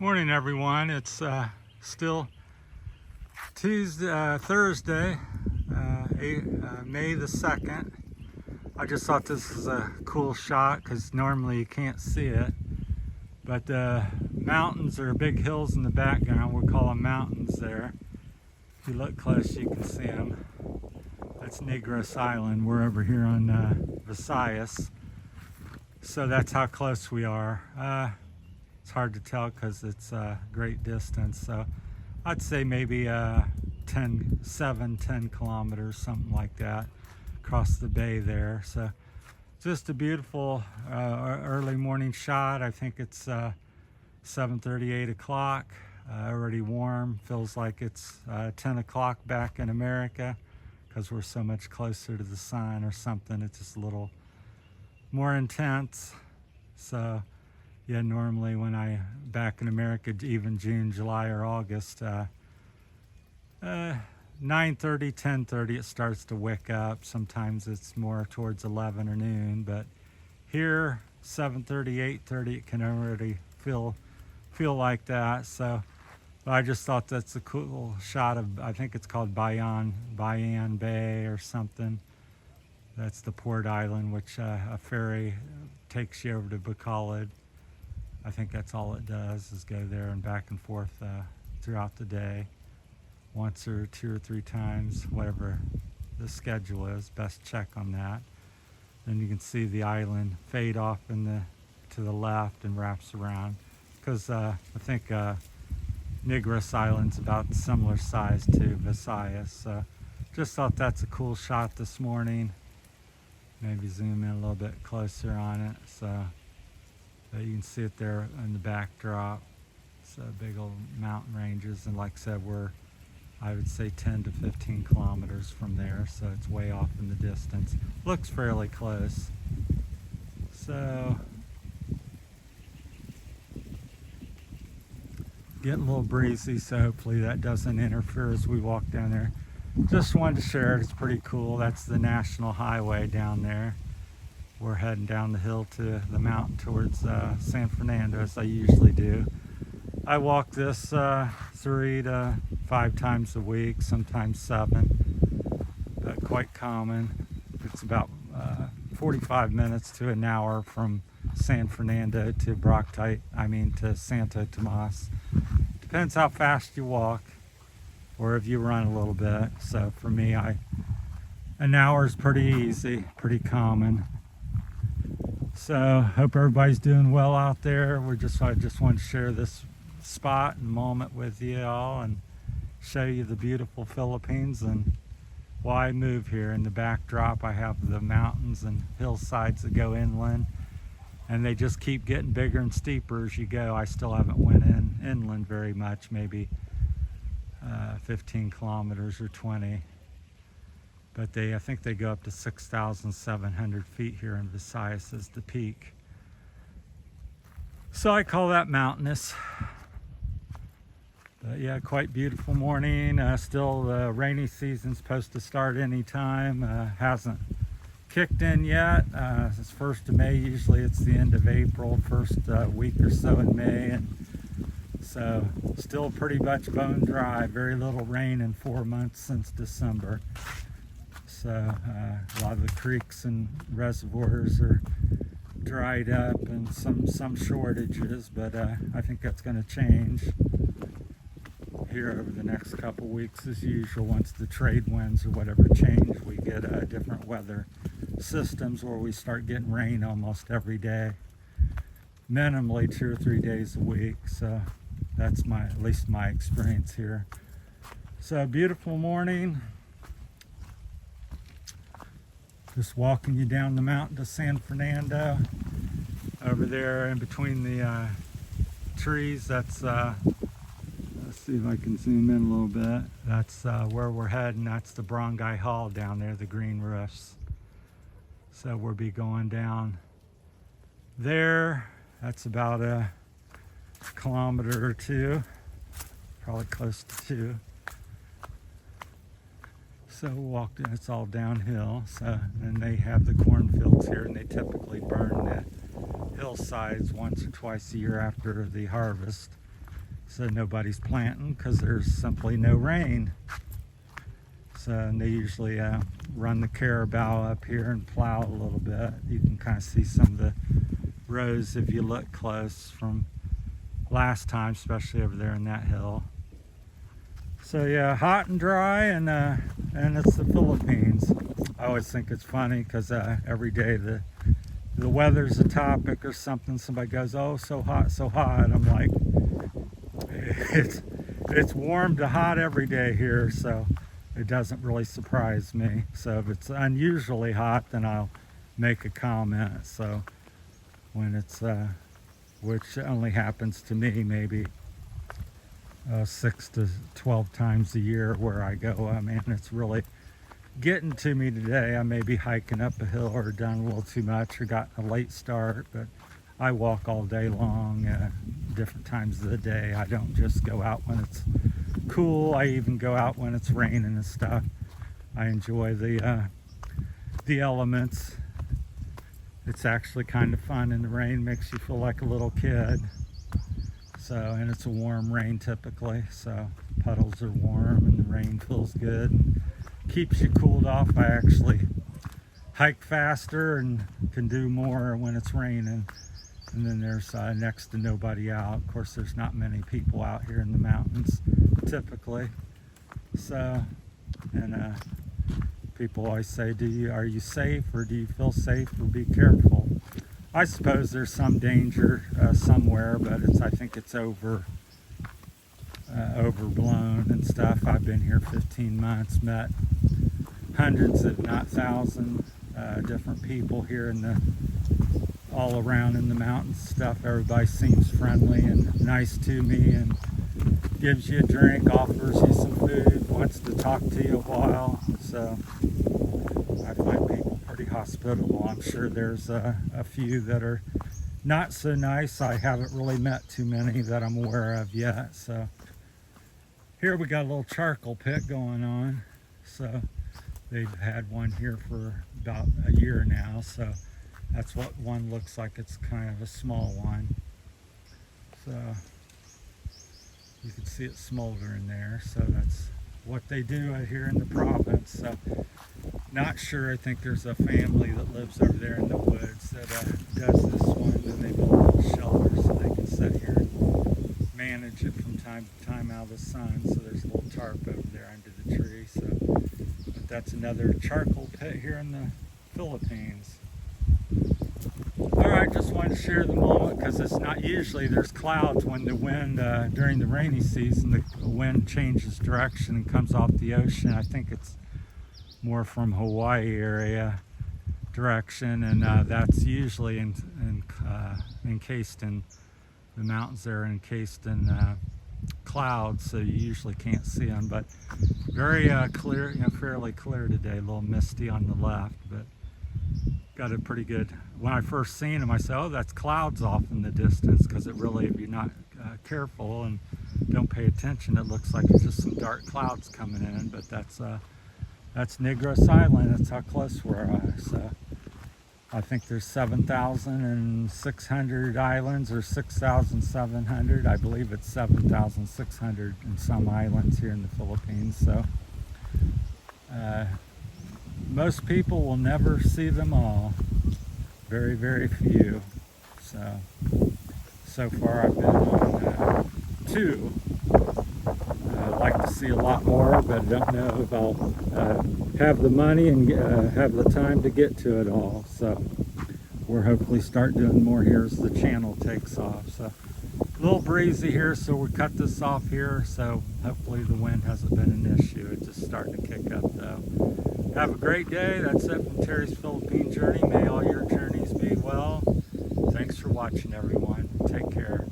Morning, everyone. It's still Thursday, May the 2nd. I just thought this was a cool shot because normally you can't see it. But the mountains are big hills in the background. We call them mountains there. If you look close, you can see them. That's Negros Island. We're over here on Visayas. So that's how close we are. It's hard to tell because it's a great distance. So I'd say maybe 10 kilometers, something like that, across the bay there. So just a beautiful early morning shot. I think it's 7:30, 8 o'clock. Already warm. Feels like it's 10 o'clock back in America because we're so much closer to the sun or something. It's just a little more intense. So yeah, normally when back in America, even June, July, or August, 9:30, 10:30, it starts to wick up. Sometimes it's more towards 11 or noon, but here, 7:30, 8:30, it can already feel like that. So I just thought that's a cool shot of, I think it's called Bayan Bay or something. That's the port island, which a ferry takes you over to Bacolod. I think that's all it does, is go there and back and forth throughout the day, once or two or three times, whatever the schedule is. Best check on that. Then you can see the island fade off to the left and wraps around, because I think Negros Island's about similar size to Visayas. So just thought that's a cool shot this morning. Maybe zoom in a little bit closer on it. So you can see it there in the backdrop. So big old mountain ranges, and like I said, we're, I would say, 10 to 15 kilometers from there, so it's way off in the distance. Looks fairly close. So getting a little breezy, so hopefully that doesn't interfere as we walk down there. Just wanted to share it. It's pretty cool. That's the national highway down there. We're heading down the hill to the mountain towards San Fernando, as I usually do. I walk this 3 to 5 times a week, sometimes 7, but quite common. It's about 45 minutes to an hour from San Fernando to to Santo Tomas. Depends how fast you walk, or if you run a little bit. So for me, an hour is pretty easy, pretty common. So hope everybody's doing well out there. I just want to share this spot and moment with you all and show you the beautiful Philippines and why I moved here. In the backdrop, I have the mountains and hillsides that go inland, and they just keep getting bigger and steeper as you go. I still haven't went inland very much, maybe 15 kilometers or 20. But I think they go up to 6,700 feet here in Visayas as the peak. So I call that mountainous. But yeah, quite beautiful morning. Still, the rainy season's supposed to start anytime. Hasn't kicked in yet. It's 1st of May. Usually it's the end of April, first week or so in May. And so still pretty much bone dry. Very little rain in 4 months since December. So a lot of the creeks and reservoirs are dried up, and some shortages, but I think that's going to change here over the next couple weeks as usual. Once the trade winds or whatever change, we get different weather systems where we start getting rain almost every day, minimally 2 or 3 days a week. So that's at least my experience here. So beautiful morning. Just walking you down the mountain to San Fernando. Over there in between the trees, that's, let's see if I can zoom in a little bit. That's where we're heading. That's the Brgy Hall down there, the green roofs. So we'll be going down there. That's about a kilometer or 2, probably close to 2. So walked in, it's all downhill. So, and they have the cornfields here, and they typically burn the hillsides once or twice a year after the harvest. So nobody's planting because there's simply no rain. So and they usually run the carabao up here and plow a little bit. You can kind of see some of the rows if you look close from last time, especially over there in that hill. So yeah, hot and dry, and it's the Philippines. I always think it's funny because every day the weather's a topic or something. Somebody goes, "Oh, so hot, so hot." I'm like, it's warm to hot every day here, so it doesn't really surprise me. So if it's unusually hot, then I'll make a comment. So when it's which only happens to me maybe 6 to 12 times a year where I go. I mean, it's really getting to me today. I may be hiking up a hill or done a little too much or gotten a late start, but I walk all day long, different times of the day. I don't just go out when it's cool. I even go out when it's raining and stuff. I enjoy the elements. It's actually kind of fun in the rain, makes you feel like a little kid. So, and it's a warm rain typically, so puddles are warm and the rain feels good and keeps you cooled off. I actually hike faster and can do more when it's raining. And then there's next to nobody out. Of course, there's not many people out here in the mountains typically. So, and people always say, are you safe, or do you feel safe, or be careful? I suppose there's some danger somewhere, but I think it's overblown and stuff. I've been here 15 months, met hundreds, if not thousands, different people here all around in the mountains stuff. Everybody seems friendly and nice to me and gives you a drink, offers you some food, wants to talk to you a while. So I find people pretty hospitable. I'm sure there's a few that are not so nice. I haven't really met too many that I'm aware of yet. So here we got a little charcoal pit going on. So they've had one here for about a year now. So that's what one looks like. It's kind of a small one. So you can see it smoldering there. So that's what they do here in the province. So not sure. I think there's a family that lives over there in the woods that does this one, and they build a little shelter so they can sit here and manage it from time to time out of the sun. So there's a little tarp over there under the tree. So, but that's another charcoal pit here in the Philippines. Alright, just wanted to share the moment because it's not usually there's clouds when the wind, during the rainy season, the wind changes direction and comes off the ocean. I think it's more from Hawaii area direction, and that's usually encased in the mountains. They're encased in clouds, so you usually can't see them, but very clear, fairly clear today. A little misty on the left, but got a pretty good. When I first seen them, I said, "Oh, that's clouds off in the distance," because it really, if you're not careful and don't pay attention, it looks like it's just some dark clouds coming in. But that's Negros Island. That's how close we are. So I think there's 7,600 islands, or 6,700. I believe it's 7,600 and some islands here in the Philippines. So most people will never see them all. Very, very few. So far I've been on 2. I'd like to see a lot more, but I don't know if I'll have the money and have the time to get to it all. So we'll hopefully start doing more here as the channel takes off. So a little breezy here, so we cut this off here. So hopefully the wind hasn't been an issue. It's just starting to kick up though. Have a great day. That's it from Terry's Philippine Journey. May all your journeys be well. Thanks for watching, everyone. Take care.